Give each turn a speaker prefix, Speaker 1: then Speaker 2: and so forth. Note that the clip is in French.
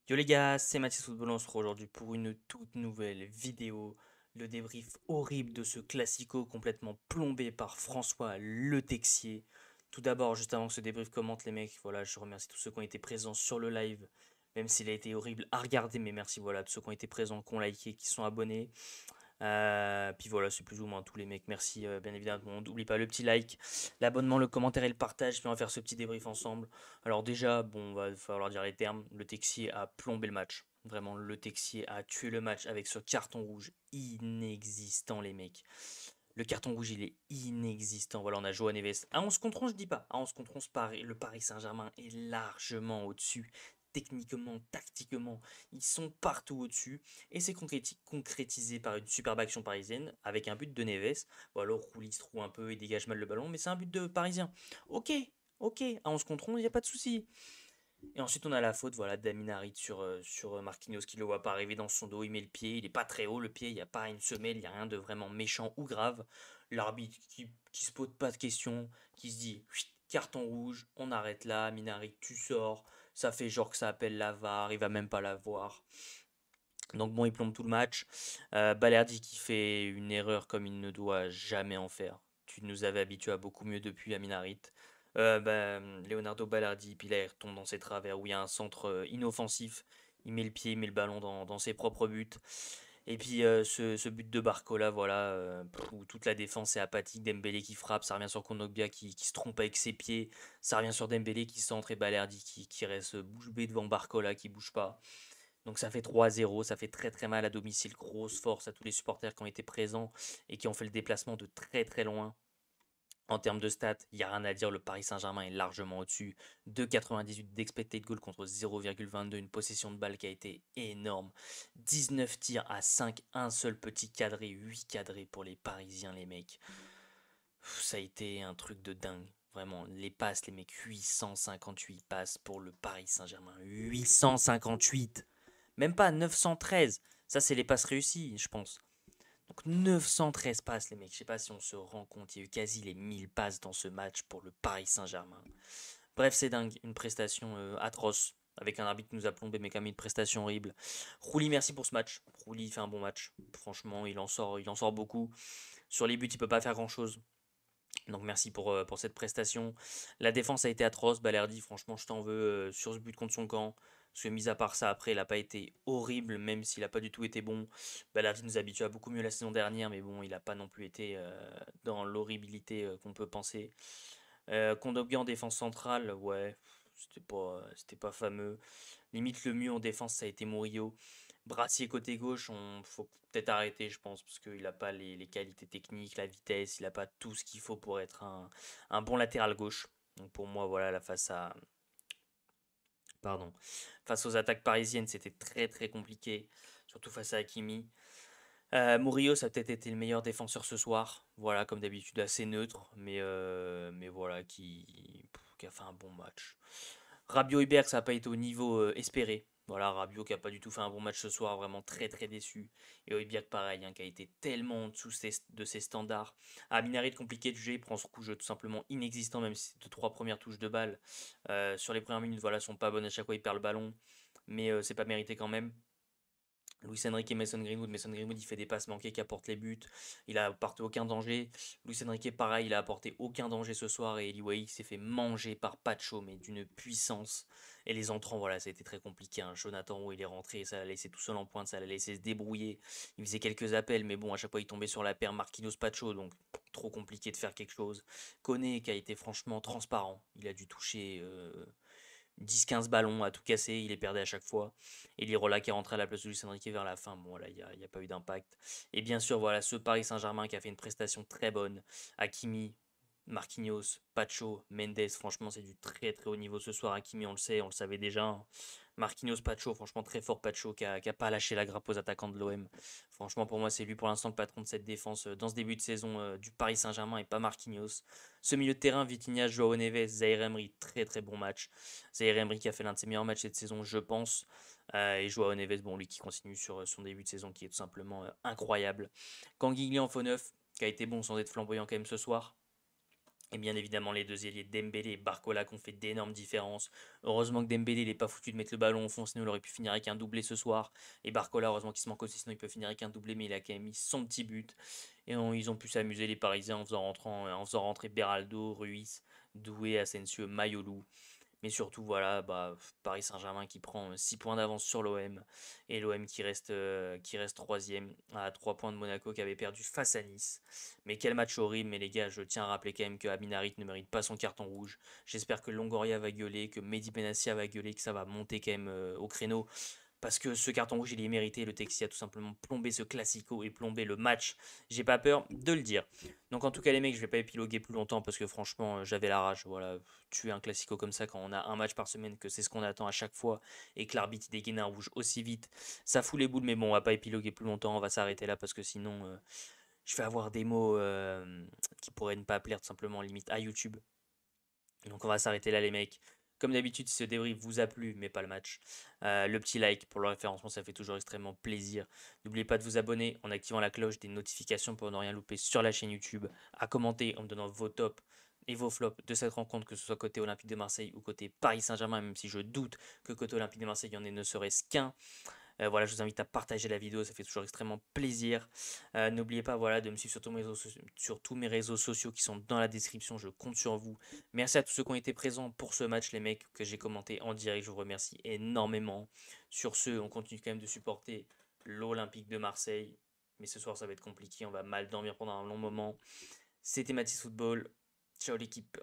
Speaker 1: Yo les gars, c'est Mathis Football, on se retrouve aujourd'hui pour une toute nouvelle vidéo. Le débrief horrible de ce classico complètement plombé par François Le Texier. Tout d'abord, juste avant que ce débrief commente les mecs, voilà, je remercie tous ceux qui ont été présents sur le live, même s'il a été horrible à regarder, mais merci voilà, tous ceux qui ont été présents, qui ont liké, qui sont abonnés. Puis voilà, c'est plus ou moins tous les mecs. Merci, bien évidemment. N'oublie pas le petit like, l'abonnement, le commentaire et le partage. Puis on va faire ce petit débrief ensemble. Alors déjà, bon, va falloir dire les termes. Le Texier a plombé le match. Vraiment, le Texier a tué le match avec ce carton rouge inexistant, les mecs. Le carton rouge, il est inexistant. Voilà, on a Joao Neves. À 11 contre 11, je dis pas. À 11 contre 11, le Paris Saint-Germain est largement au-dessus. Techniquement, tactiquement, ils sont partout au-dessus. Et c'est concrétisé par une superbe action parisienne avec un but de Neves. Bon, alors, Rouli se trouve un peu, il dégage mal le ballon, mais c'est un but de Parisien. Ok, ok, à 11 contre 11, il n'y a pas de souci. Et ensuite, on a la faute voilà, d'Amin Harit sur Marquinhos qui le voit pas arriver dans son dos. Il met le pied, il est pas très haut le pied, il n'y a pas une semelle, il n'y a rien de vraiment méchant ou grave. L'arbitre qui se pose pas de questions, qui se dit Chut, carton rouge, on arrête là. Amin Harit, tu sors. Ça fait genre que ça appelle la VAR, il va même pas la voir. Donc bon, il plombe tout le match. Balerdi qui fait une erreur comme il ne doit jamais en faire. Tu nous avais habitués à beaucoup mieux depuis Amin Harit. Leonardo Balerdi, puis là il retombe dans ses travers où il y a un centre inoffensif. Il met le pied, il met le ballon dans ses propres buts. Et puis ce but de Barcola, voilà, où toute la défense est apathique. Dembélé qui frappe, ça revient sur Kondogbia qui se trompe avec ses pieds. Ça revient sur Dembélé qui centre et Balerdi qui reste bouche bée devant Barcola qui bouge pas. Donc ça fait 3-0, ça fait très très mal à domicile. Grosse force à tous les supporters qui ont été présents et qui ont fait le déplacement de très très loin. En termes de stats, il n'y a rien à dire, le Paris Saint-Germain est largement au-dessus. 2,98 d'expected goal contre 0,22, une possession de balle qui a été énorme. 19 tirs à 5, un seul petit cadré, 8 cadrés pour les Parisiens les mecs. Ça a été un truc de dingue. Vraiment, les passes, les mecs, 858 passes pour le Paris Saint-Germain. 858. Même pas 913. Ça, c'est les passes réussies, je pense. Donc 913 passes, les mecs. Je sais pas si on se rend compte. Il y a eu quasi les 1000 passes dans ce match pour le Paris Saint-Germain. Bref, c'est dingue. Une prestation atroce. Avec un arbitre qui nous a plombé, mais quand même une prestation horrible. Rouli, merci pour ce match. Rouli fait un bon match. Franchement, il en sort beaucoup. Sur les buts, il peut pas faire grand-chose. Donc merci pour cette prestation. La défense a été atroce. Balerdi, franchement, je t'en veux sur ce but contre son camp. Parce que mis à part ça, après, il n'a pas été horrible, même s'il n'a pas du tout été bon. Balerdi nous habitue à beaucoup mieux la saison dernière, mais bon, il n'a pas non plus été dans l'horribilité qu'on peut penser. Kondogbia en défense centrale, ouais, c'était pas fameux. Limite, le mieux en défense, ça a été Murillo. Brassier côté gauche, on faut peut-être arrêter, je pense, parce qu'il n'a pas les qualités techniques, la vitesse, il n'a pas tout ce qu'il faut pour être un bon latéral gauche. Donc pour moi, voilà, pardon, face aux attaques parisiennes, c'était très très compliqué, surtout face à Hakimi. Murillo, ça a peut-être été le meilleur défenseur ce soir. Voilà, comme d'habitude, assez neutre, mais voilà, qui a fait un bon match. Rabiot Hubert, ça n'a pas été au niveau espéré. Voilà, Rabiot qui a pas du tout fait un bon match ce soir, vraiment très très déçu. Et Hubert pareil, hein, qui a été tellement en dessous de ses standards. Ah, Minarit compliqué de jeu, il prend ce coup de jeu tout simplement inexistant, même si c'est de trois premières touches de balle. Sur les premières minutes, voilà, sont pas bonnes à chaque fois, il perd le ballon. Mais c'est pas mérité quand même. Luis Enrique et Mason Greenwood, il fait des passes manquées qui apportent les buts. Il a apporté aucun danger. Luis Enrique, pareil, il a apporté aucun danger ce soir. Et Eli s'est fait manger par Pacho, mais d'une puissance. Et les entrants, voilà, ça a été très compliqué, hein. Jonathan Roux, il est rentré, ça l'a laissé tout seul en pointe, ça l'a laissé se débrouiller. Il faisait quelques appels, mais bon, à chaque fois, il tombait sur la paire Marquinhos Pacho, donc trop compliqué de faire quelque chose. Koné, qui a été franchement transparent. Il a dû toucher 10-15 ballons à tout casser, il les perdait à chaque fois. Et Lirola qui est rentré à la place de Luis Enrique vers la fin, bon là il n'y a pas eu d'impact. Et bien sûr voilà ce Paris Saint-Germain qui a fait une prestation très bonne. Hakimi, Marquinhos, Pacho, Mendes, franchement c'est du très très haut niveau ce soir. Hakimi on le sait, on le savait déjà, hein. Marquinhos, Pacho, franchement très fort Pacho qui a pas lâché la grappe aux attaquants de l'OM. Franchement pour moi c'est lui pour l'instant le patron de cette défense dans ce début de saison du Paris Saint-Germain et pas Marquinhos. Ce milieu de terrain, Vitinha, Joao Neves, Zaire Emery, très très bon match. Zaire Emery qui a fait l'un de ses meilleurs matchs cette saison, je pense. Et Joao Neves, bon, lui qui continue sur son début de saison qui est tout simplement incroyable. Canguigui en faux neuf, qui a été bon sans être flamboyant quand même ce soir. Et bien évidemment, les deux ailiers Dembélé et Barcola qui ont fait d'énormes différences. Heureusement que Dembélé n'est pas foutu de mettre le ballon au fond, sinon il aurait pu finir avec un doublé ce soir. Et Barcola, heureusement qu'il se manque aussi, sinon il peut finir avec un doublé, mais il a quand même mis son petit but. Et ils ont pu s'amuser les Parisiens en faisant rentrer Beraldo, Ruiz, Doué, Asensio, Mayolou. Mais surtout, voilà, bah, Paris Saint-Germain qui prend 6 points d'avance sur l'OM. Et l'OM qui reste troisième à 3 points de Monaco qui avait perdu face à Nice. Mais quel match horrible, mais les gars, je tiens à rappeler quand même que Amin Harit ne mérite pas son carton rouge. J'espère que Longoria va gueuler, que Mehdi Benassia va gueuler, que ça va monter quand même au créneau. Parce que ce carton rouge, il est mérité. Le Texi a tout simplement plombé ce classico et plombé le match. J'ai pas peur de le dire. Donc en tout cas les mecs, je vais pas épiloguer plus longtemps parce que franchement, j'avais la rage. Voilà, tuer un classico comme ça quand on a un match par semaine, que c'est ce qu'on attend à chaque fois, et que l'arbitre dégaine un rouge aussi vite, ça fout les boules. Mais bon, on va pas épiloguer plus longtemps, on va s'arrêter là parce que sinon, je vais avoir des mots qui pourraient ne pas plaire tout simplement limite à YouTube. Donc on va s'arrêter là les mecs. Comme d'habitude, si ce débrief vous a plu, mais pas le match, le petit like pour le référencement, ça fait toujours extrêmement plaisir. N'oubliez pas de vous abonner en activant la cloche des notifications pour ne rien louper sur la chaîne YouTube, à commenter en me donnant vos tops et vos flops de cette rencontre, que ce soit côté Olympique de Marseille ou côté Paris Saint-Germain, même si je doute que côté Olympique de Marseille, il y en ait ne serait-ce qu'un. Voilà, je vous invite à partager la vidéo, ça fait toujours extrêmement plaisir. N'oubliez pas, voilà, de me suivre sur tous mes réseaux sociaux qui sont dans la description, je compte sur vous. Merci à tous ceux qui ont été présents pour ce match, les mecs, que j'ai commenté en direct, je vous remercie énormément. Sur ce, on continue quand même de supporter l'Olympique de Marseille, mais ce soir ça va être compliqué, on va mal dormir pendant un long moment. C'était Mathis Football, ciao l'équipe.